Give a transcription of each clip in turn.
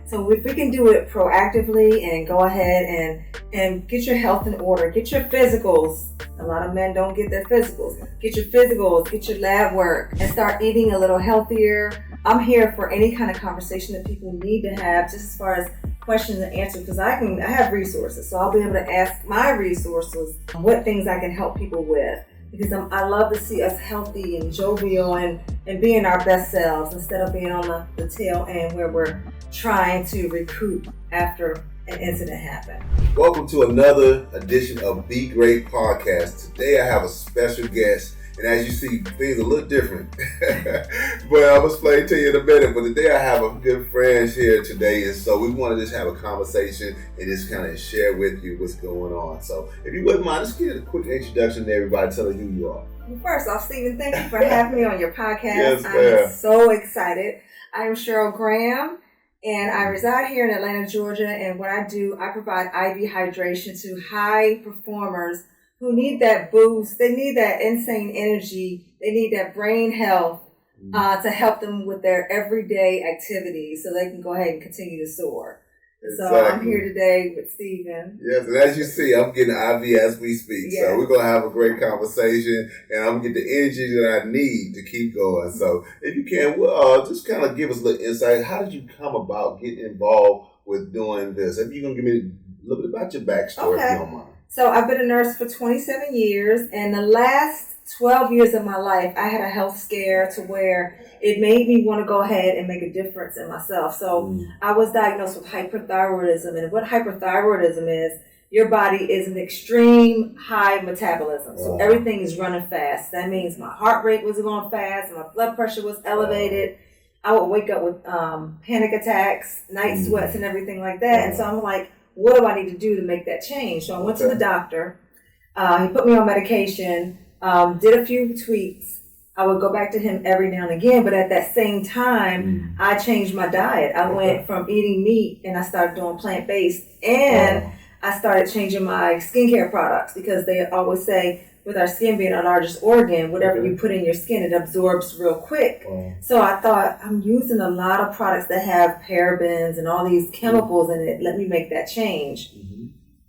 So if we can do it proactively and go ahead and get your health in order, get your physicals. A lot of men don't get their physicals. Get your physicals, get your lab work, and start eating a little healthier. I'm here for any kind of conversation that people need to have, just as far as questions and answers, because I have resources. So I'll be able to ask my resources what things I can help people with. Because I love to see us healthy and jovial and being our best selves instead of being on the tail end where we're trying to recoup after an incident happened. Welcome to another edition of Be Great Podcast. Today I have a special guest, and as you see, things are a little different. But I'll explain to you in a minute. But today I have a good friend here today, and so we want to just have a conversation and just kind of share with you what's going on. So if you wouldn't mind, just give a quick introduction to everybody, tell us who you are. Well, first off, Stephen, thank you for having me on your podcast. Yes, ma'am. I'm so excited. I am Cheryl Graham, and I reside here in Atlanta, Georgia. And what I do, I provide IV hydration to high performers who need that boost. They need that insane energy. They need that brain health to help them with their everyday activities so they can go ahead and continue to soar. Exactly. So I'm here today with Stephen. Yes, and as you see, I'm getting IV as we speak. Yes. So we're going to have a great conversation, and I'm going to get the energy that I need to keep going. So if you can, just kind of give us a little insight. How did you come about getting involved with doing this? If you're going to give me a little bit about your backstory, if you don't mind. So I've been a nurse for 27 years, and the last 12 years of my life, I had a health scare to where it made me want to go ahead and make a difference in myself. So I was diagnosed with hyperthyroidism, and what hyperthyroidism is, your body is an extreme high metabolism. So everything is running fast. That means my heart rate was going fast, my blood pressure was elevated. I would wake up with panic attacks, night sweats, and everything like that. And so I'm like, what do I need to do to make that change? So I went to the doctor. He put me on medication, did a few tweaks. I would go back to him every now and again, but at that same time, I changed my diet. I went from eating meat and I started doing plant-based, and I started changing my skincare products because they always say with our skin being our largest organ, whatever you put in your skin, it absorbs real quick. So I thought, I'm using a lot of products that have parabens and all these chemicals in it. Let me make that change.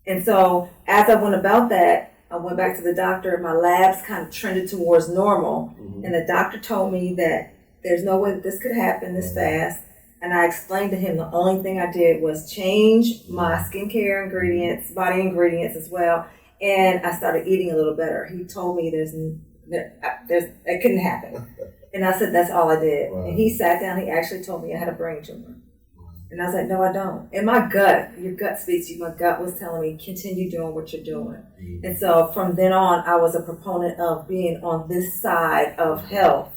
And so as I went about that, I went back to the doctor. My labs kind of trended towards normal. And the doctor told me that there's no way that this could happen this fast. And I explained to him the only thing I did was change my skincare ingredients, body ingredients as well. And I started eating a little better. He told me it couldn't happen. And I said, that's all I did. And he sat down. He actually told me I had a brain tumor. And I was like, no, I don't. And my gut, your gut speaks to you. My gut was telling me, continue doing what you're doing. And so from then on, I was a proponent of being on this side of health.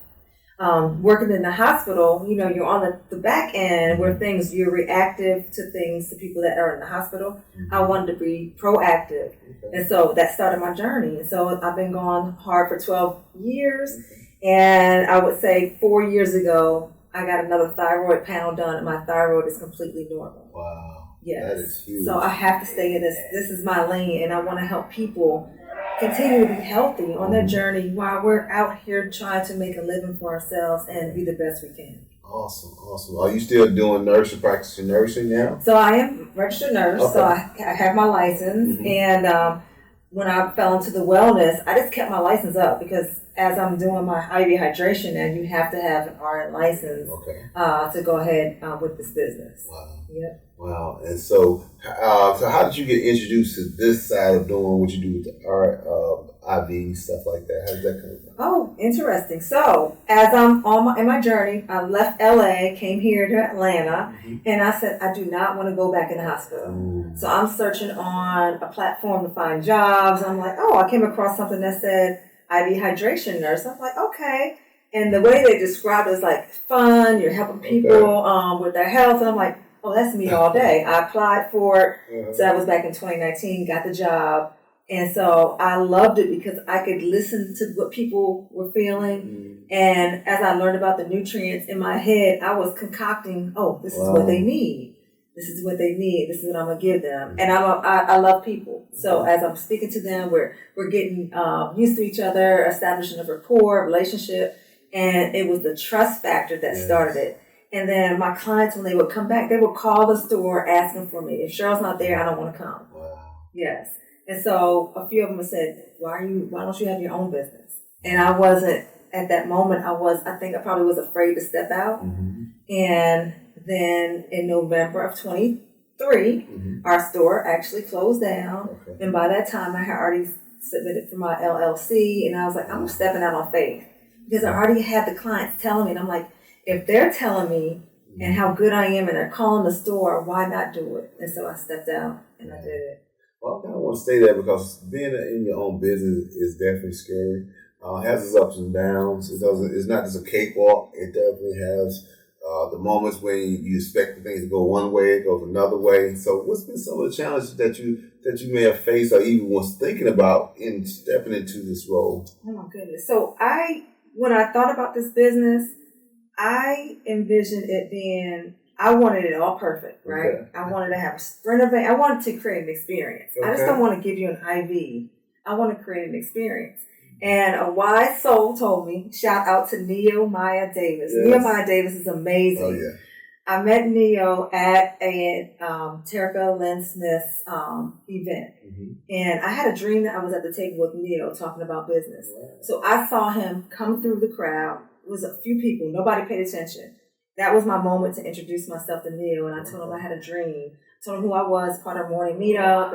Working in the hospital, you're on the back end where you're reactive to things, to people that are in the hospital. I wanted to be proactive. And so that started my journey. And so I've been going hard for 12 years. And I would say 4 years ago, I got another thyroid panel done, and my thyroid is completely normal. Wow. Yes. That is huge. So I have to stay in this. This is my lane, and I want to help people continue to be healthy on their journey while we're out here trying to make a living for ourselves and be the best we can. Awesome. Are you still doing practicing nursing now? So I am a registered nurse, so I have my license. And when I fell into the wellness, I just kept my license up because as I'm doing my IV hydration now, you have to have an RN license to go ahead with this business. Wow. Yep. Wow. And so how did you get introduced to this side of doing what you do with the IV, stuff like that? How did that come about? Oh, interesting. So as I'm in my journey, I left LA, came here to Atlanta, and I said, I do not want to go back in the hospital. So I'm searching on a platform to find jobs. I'm like, I came across something that said IV hydration nurse. I'm like, okay. And the way they described it was like fun, you're helping people with their health. And I'm like, that's me all day. I applied for it. So that was back in 2019, got the job. And so I loved it because I could listen to what people were feeling. And as I learned about the nutrients in my head, I was concocting, this is what they need. This is what they need. This is what I'm going to give them. And I love people. So as I'm speaking to them, we're getting used to each other, establishing a rapport, relationship. And it was the trust factor that started it. And then my clients, when they would come back, they would call the store asking for me. If Cheryl's not there, I don't want to come. Wow. Yes. And so a few of them said, why don't you have your own business? And I wasn't, at that moment, I think I probably was afraid to step out. Mm-hmm. And then in November of 23, our store actually closed down. Okay. And by that time, I had already submitted for my LLC. And I was like, I'm stepping out on faith. Because I already had the clients telling me. And I'm like, if they're telling me and how good I am and they're calling the store, why not do it? And so I stepped out and I did it. Well, I kind of want to say that because being in your own business is definitely scary. Has its ups and downs. It's not just a cakewalk. It definitely has the moments when you expect the things to go one way, it goes another way. So what's been some of the challenges that you may have faced or even was thinking about in stepping into this role? Oh my goodness. So when I thought about this business, I envisioned it being, I wanted it all perfect, right? Okay. I wanted to have a sprinter vein. I wanted to create an experience. Okay. I just don't want to give you an IV. I want to create an experience. And a wise soul told me, shout out to Nehemiah Davis. Yes. Nehemiah Davis is amazing. Oh, yeah. I met Neo at a Terica Lynn Smith's event. Mm-hmm. And I had a dream that I was at the table with Neo talking about business. Wow. So I saw him come through the crowd. It was a few people. Nobody paid attention. That was my moment to introduce myself to Neo. And I told him I had a dream. Told him who I was, part of morning meetup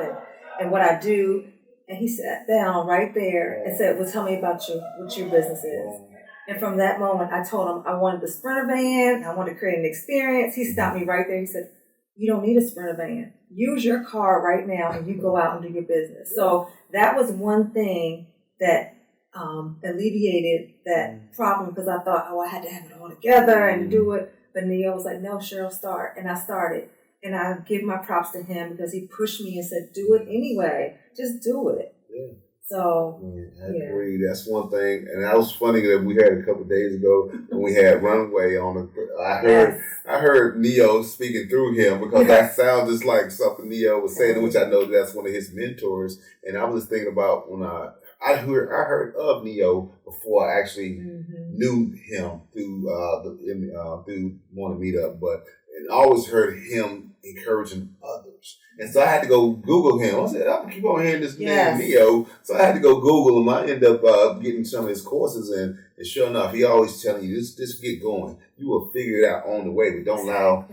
and what I do. And he sat down right there and said, well, tell me about you, what your business is. And from that moment, I told him I wanted the Sprinter van. I wanted to create an experience. He stopped me right there. He said, you don't need a Sprinter van. Use your car right now and you go out and do your business. So that was one thing that alleviated that problem because I thought, I had to have it all together and do it. But Neo was like, no, Cheryl, start. And I started. And I give my props to him because he pushed me and said, do it anyway. Just do it. Yeah. So, I agree. That's one thing. And that was funny that we had a couple of days ago when we had Runway on the, I heard Neo speaking through him because that sounds just like something Neo was saying, which I know that's one of his mentors. And I was just thinking about when I heard of Neo before I actually knew him through Morning Meetup, but I always heard him encouraging others. And so I had to go Google him. I said, I can keep on hearing this name Neo. So I had to go Google him. I ended up getting some of his courses, and sure enough, he always telling you, just get going. You will figure it out on the way, but don't allow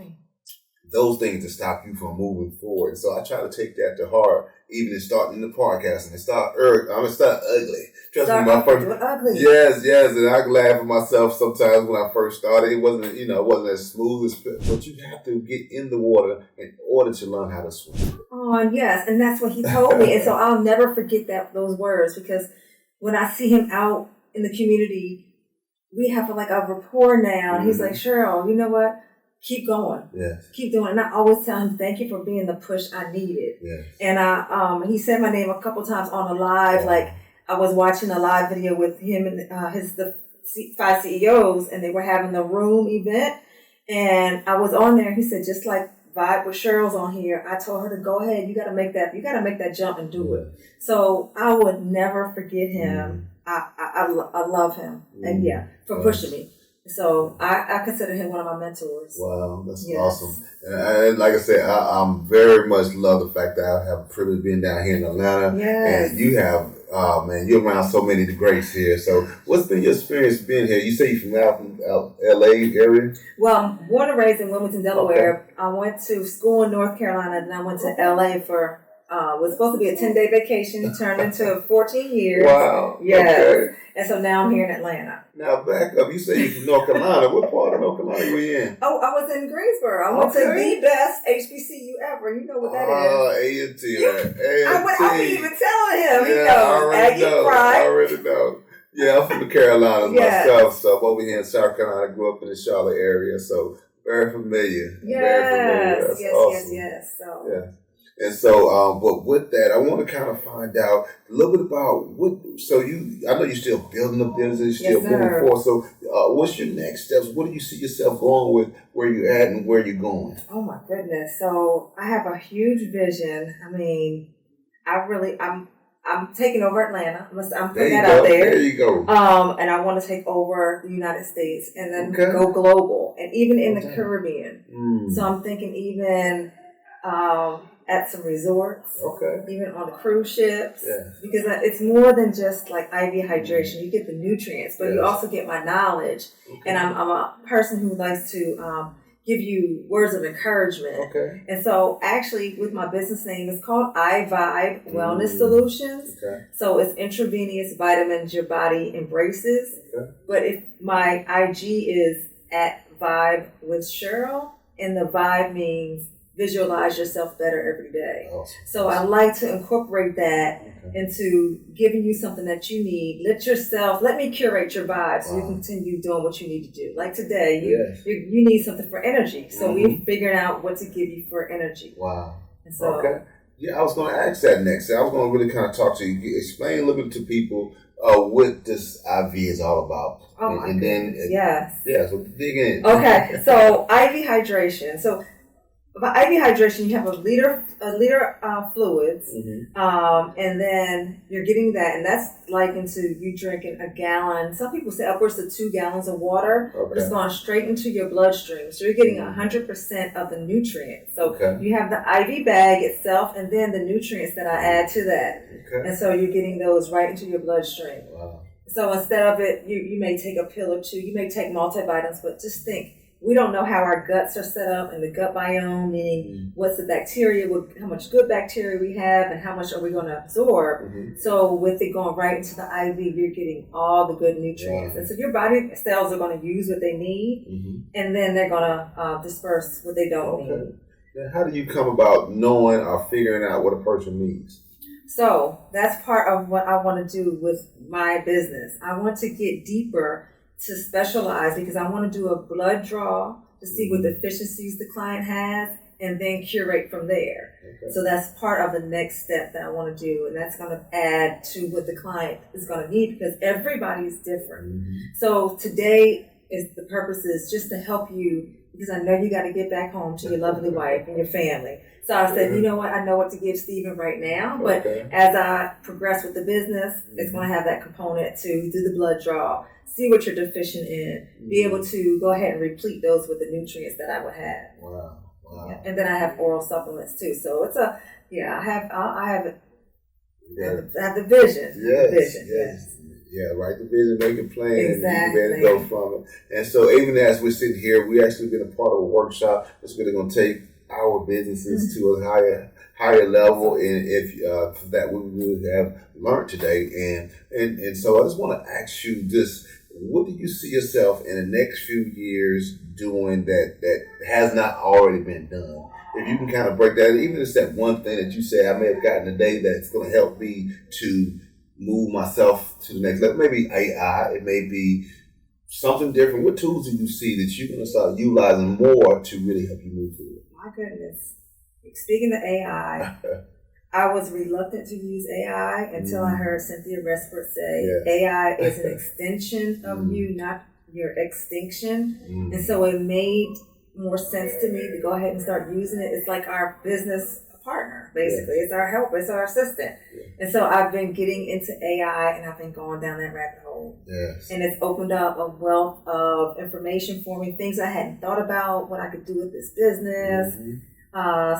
those things to stop you from moving forward. And so I try to take that to heart, even in starting the podcast. And it start ugly. Trust me, my first ugly. Yes, and I laugh at myself sometimes when I first started. It wasn't as smooth but you have to get in the water in order to learn how to swim. Oh, yes, and that's what he told me. And so I'll never forget those words because when I see him out in the community, we have like a rapport now. And he's like, Cheryl, you know what? Keep going. Yes. Keep doing it. And I always tell him, thank you for being the push I needed. Yes. And he said my name a couple times on a live. Like I was watching a live video with him and the 5 CEOs, and they were having the room event. And I was on there. He said, just like Vibe with Cheryl's on here, I told her to go ahead. You got to make that jump and do it. So I would never forget him. I love him. And for pushing me. So I consider him one of my mentors. Wow, that's awesome. And like I said, I very much love the fact that I have the privilege of being down here in Atlanta. Yes. And you have, you're around so many greats here. So what's been your experience being here? You say you're from LA area? Well, I'm born and raised in Wilmington, Delaware. Okay. I went to school in North Carolina, and I went to LA for, was supposed to be a 10-day vacation, turned into 14 years. Wow. Yes. Okay. And so now I'm here in Atlanta. Now back up. You say you're from North Carolina. What part of North Carolina were you in? Oh, I was in Greensboro. I went to the best HBCU ever. You know what that is. A&T. I be even telling him. He knows. I already know. Yeah, I'm from the Carolinas myself. So I'm over here in South Carolina. I grew up in the Charlotte area. So very familiar. Yes. Very familiar. That's awesome. Yes. So. Yeah. And so, but with that, I want to kind of find out a little bit about I know you're still building a business, you're still moving forward. So, what's your next steps? What do you see yourself going with, where you're at and where you're going? Oh my goodness. So, I have a huge vision. I mean, I I'm taking over Atlanta. I'm putting There you that go. out there. There you go. And I want to take over the United States and then go global, and even in the Caribbean. So I'm thinking even at some resorts, even on the cruise ships, because it's more than just like IV hydration. You get the nutrients, but you also get my knowledge, and I'm a person who likes to give you words of encouragement. And so actually with my business name, it's called iVibe Wellness Solutions. So it's intravenous vitamins your body embraces. But if my IG is at Vibe with Cheryl, and the vibe means visualize yourself better every day. So I like to incorporate that into giving you something that you need. Let me curate your vibe so you continue doing what you need to do. Like today, you need something for energy. So we're figuring out what to give you for energy. And so, I was going to ask that next. I was going to really kind of talk to you. Explain a little bit to people what this IV is all about. So dig in. Okay, so IV hydration. So by IV hydration, you have a liter fluids, and then you're getting that, and that's likened to you drinking a gallon. Some people say upwards of 2 gallons of water, but it's going straight into your bloodstream. So you're getting 100% of the nutrients. So you have the IV bag itself, and then the nutrients that I add to that, and so you're getting those right into your bloodstream. So instead of it, you may take a pill or two, you may take multivitamins, but just think. We don't know how our guts are set up, and the gut biome, meaning what's the bacteria, how much good bacteria we have, and how much are we going to absorb. So with it going right into the IV, you're getting all the good nutrients. And so your body cells are going to use what they need, and then they're going to disperse what they don't need. Now, how do you come about knowing or figuring out what a person needs? So that's part of what I want to do with my business. I want to get deeper to specialize, because I want to do a blood draw to see what deficiencies the client has, and then curate from there. So that's part of the next step that I want to do, and that's going to add to what the client is going to need, because everybody's different. So today the purpose is just to help you, because I know you got to get back home to your lovely wife and your family. So I said, you know what, I know what to give Stephen right now, but as I progress with the business, it's going to have that component to do the blood draw, see what you're deficient in, be able to go ahead and replete those with the nutrients that I would have. And then I have oral supplements too. So it's I have the vision. Write the vision, make it plain, and be ready to go from it. And so even as we're sitting here, we actually been a part of a workshop that's really going to take our businesses to a higher level, and if that we really have learned today. And so I just want to ask you this: what do you see yourself in the next few years doing that has not already been done? If you can kind of break that, even if it's that one thing that you say I may have gotten today that's going to help me to move myself to the next level. Maybe AI, it may be something different. What tools do you see that you're going to start utilizing more to really help you move forward? My goodness. Speaking of AI, I was reluctant to use AI until I heard Cynthia Respert say AI is an extension of you, not your extinction. And so it made more sense to me to go ahead and start using it. It's like our business partner, basically. It's our helper, it's our assistant. And so I've been getting into AI, and I've been going down that rabbit hole. And it's opened up a wealth of information for me, things I hadn't thought about, what I could do with this business.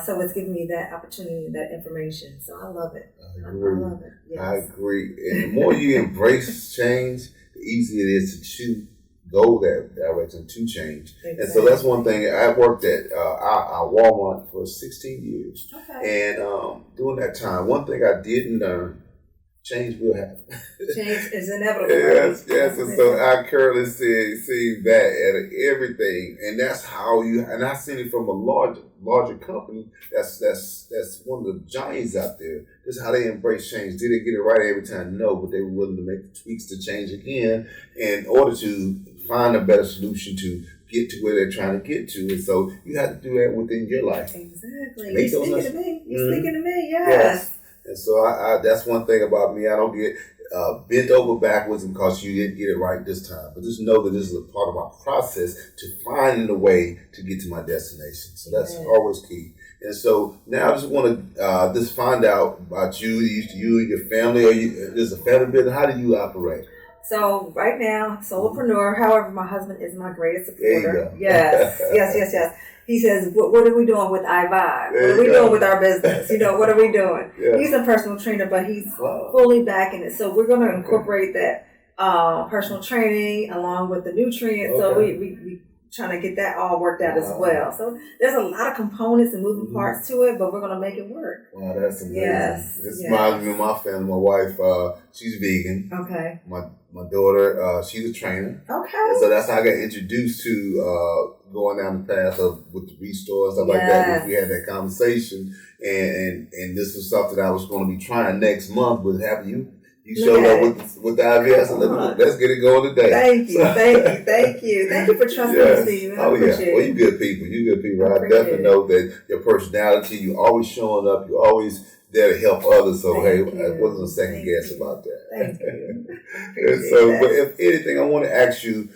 So it's given me that opportunity, that information. So I love it. I love it. Yes. I agree. And the more you embrace change, the easier it is to go that direction to change. And so that's one thing. I worked at Walmart for 16 years. And during that time, one thing I didn't learn, change will happen. Change is inevitable. Yes. And so I currently see that at everything. And that's how and I've seen it from a larger company. That's one of the giants out there. This is how they embrace change. Did they get it right every time? No, but they were willing to make the tweaks to change again in order to find a better solution to get to where they're trying to get to. And so you have to do that within your life. Exactly. You're speaking to me. Yes. And so I that's one thing about me. I don't get bent over backwards because you didn't get it right this time. But just know that this is a part of my process to finding a way to get to my destination. So that's always key. And so now I just want to just find out about you and your family. Is a family business? How do you operate? So right now, solopreneur. However, my husband is my greatest supporter. There you go. Yes. He says, what are we doing with iVibe? What are we doing with our business? What are we doing? Yeah. He's a personal trainer, but he's fully backing it. So we're going to incorporate that personal training along with the nutrients. So we trying to get that all worked out as well. So there's a lot of components and moving parts to it, but we're going to make it work. Wow, that's amazing. Yes. This reminds me of my family. My wife, she's vegan. Okay. My daughter, she's a trainer. Okay. And so that's how I got introduced to going down the path of with the restore and stuff like that. We had that conversation, and this was something I was going to be trying next month. But have you showed up with the IVS, and let's get it going today. Thank you. Thank you for trusting me, Steve. Well, you good people. I definitely know that your personality, you always showing up, you always there to help others. So I wasn't a second guess about that. Thank you. But if anything, I want to ask you,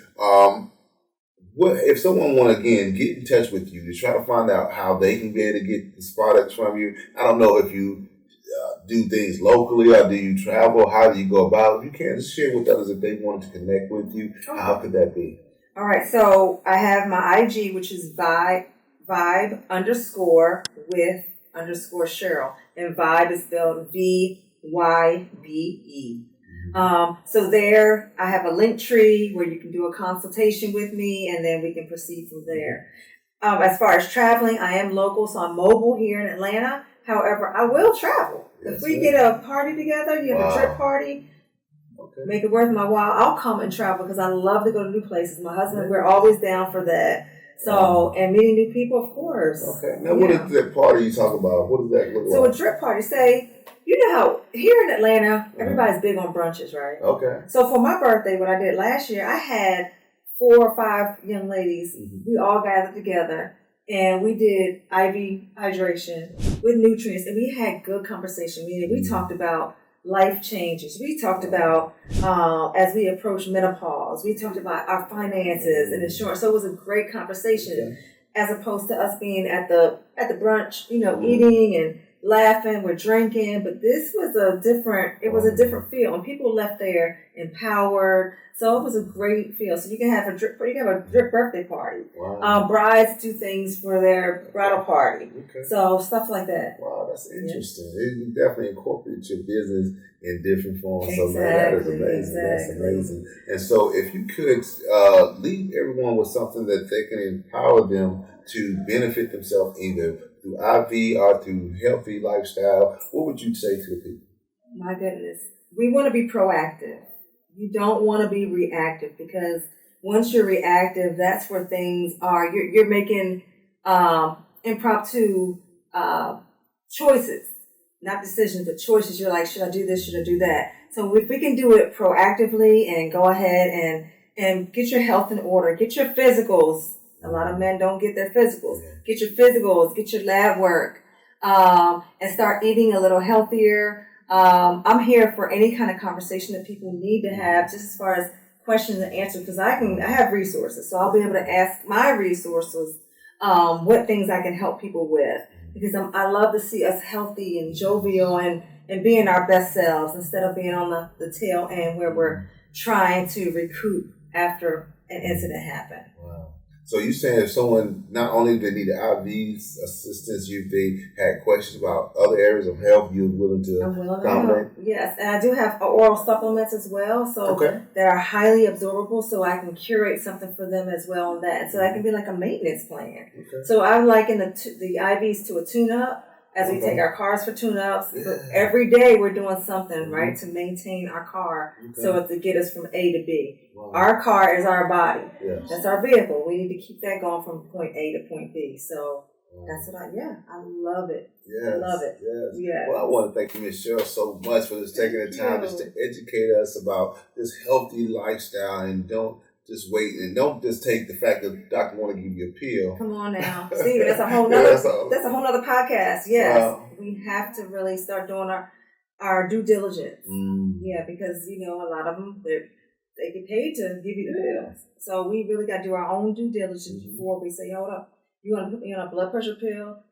what if someone want to again get in touch with you to try to find out how they can be able to get this product from you? I don't know if you do things locally or do you travel? How do you go about it? If you can, just share with others if they wanted to connect with you. Okay. How could that be? All right. So I have my IG, which is vibe _ Cheryl. And Vibe is spelled VYBE. So there I have a link tree where you can do a consultation with me and then we can proceed from there. As far as traveling, I am local, so I'm mobile here in Atlanta. However, I will travel. If we get a party together, you have a trip party, make it worth my while, I'll come and travel because I love to go to new places. My husband, we're always down for that. So, and meeting new people, of course. Okay. Now, what is that party you talk about? What does that look like? So a trip party, you know how here in Atlanta, everybody's big on brunches, right? Okay. So for my birthday, what I did last year, I had 4 or 5 young ladies. We all gathered together. And we did IV hydration with nutrients, and we had good conversation. We talked about life changes. We talked about as we approach menopause. We talked about our finances and insurance. So it was a great conversation, as opposed to us being at the brunch, eating and laughing, we're drinking. But this was a different feel, and people left there empowered. So it was a great feel. So you can have a drip birthday party. Wow. Brides do things for their bridal party. Okay. So stuff like that. Wow, that's interesting. You definitely incorporate your business in different forms. Exactly. So that is amazing. Exactly. That's amazing. And so if you could leave everyone with something that they can empower them to benefit themselves either through IV or through healthy lifestyle, what would you say to the people? My goodness. We want to be proactive. You don't want to be reactive, because once you're reactive, that's where things are. You're making impromptu choices, not decisions, but choices. You're like, should I do this? Should I do that? So if we can do it proactively and go ahead and get your health in order, get your physicals. A lot of men don't get their physicals. Get your physicals, get your lab work, and start eating a little healthier. I'm here for any kind of conversation that people need to have, just as far as questions and answers, because I have resources. So I'll be able to ask my resources what things I can help people with, because I love to see us healthy and jovial and being our best selves instead of being on the tail end where we're trying to recoup after an incident happened. Wow. So you're saying if someone not only they need IV assistance, they had questions about other areas of health, you're willing to accommodate? Yes, and I do have oral supplements as well, so that are highly absorbable, so I can curate something for them as well on that. So that can be like a maintenance plan. Okay. So I liken the IVs to a tune-up. As we take our cars for tune-ups, every day we're doing something, right, to maintain our car so as to get us from A to B. Wow. Our car is our body. Yes. That's our vehicle. We need to keep that going from point A to point B. So that's what I love it. Yes. Love it. Yes. Well, I want to thank you, Ms. Cheryl, so much for just taking the time just to educate us about this healthy lifestyle, and don't just wait, and don't just take the fact that the doctor want to give you a pill. Come on now, Steve. That's a whole nother podcast. Yes, we have to really start doing our due diligence. Yeah, because a lot of them they get paid to give you the pills, so we really got to do our own due diligence before we say, hold up, you want to put me on a blood pressure pill?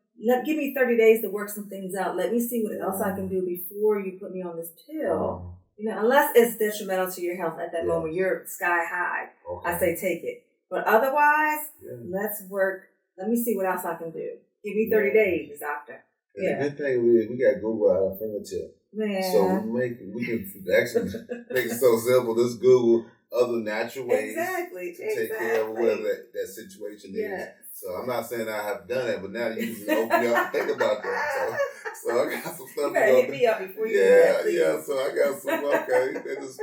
give me 30 days to work some things out. Let me see what else I can do before you put me on this pill. Unless it's detrimental to your health at that moment, you're sky high. Okay. I say take it. But otherwise, let's work. Let me see what else I can do. Give me 30 days, doctor. And the good thing is we got Google at our fingertip. Man. So we can actually make it so simple. Just Google other natural ways to take care of whatever that situation is. So I'm not saying I have done it, but now you just open me up and think about that. So I got some stuff. You gotta hit me up before you do that, So I got some. Okay, that is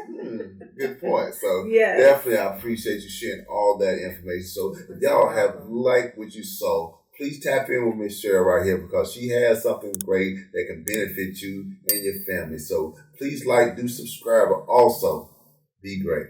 good point. So definitely, I appreciate you sharing all that information. So if y'all have liked what you saw, please tap in with Miss Cheryl right here because she has something great that can benefit you and your family. So please do subscribe, but also be great.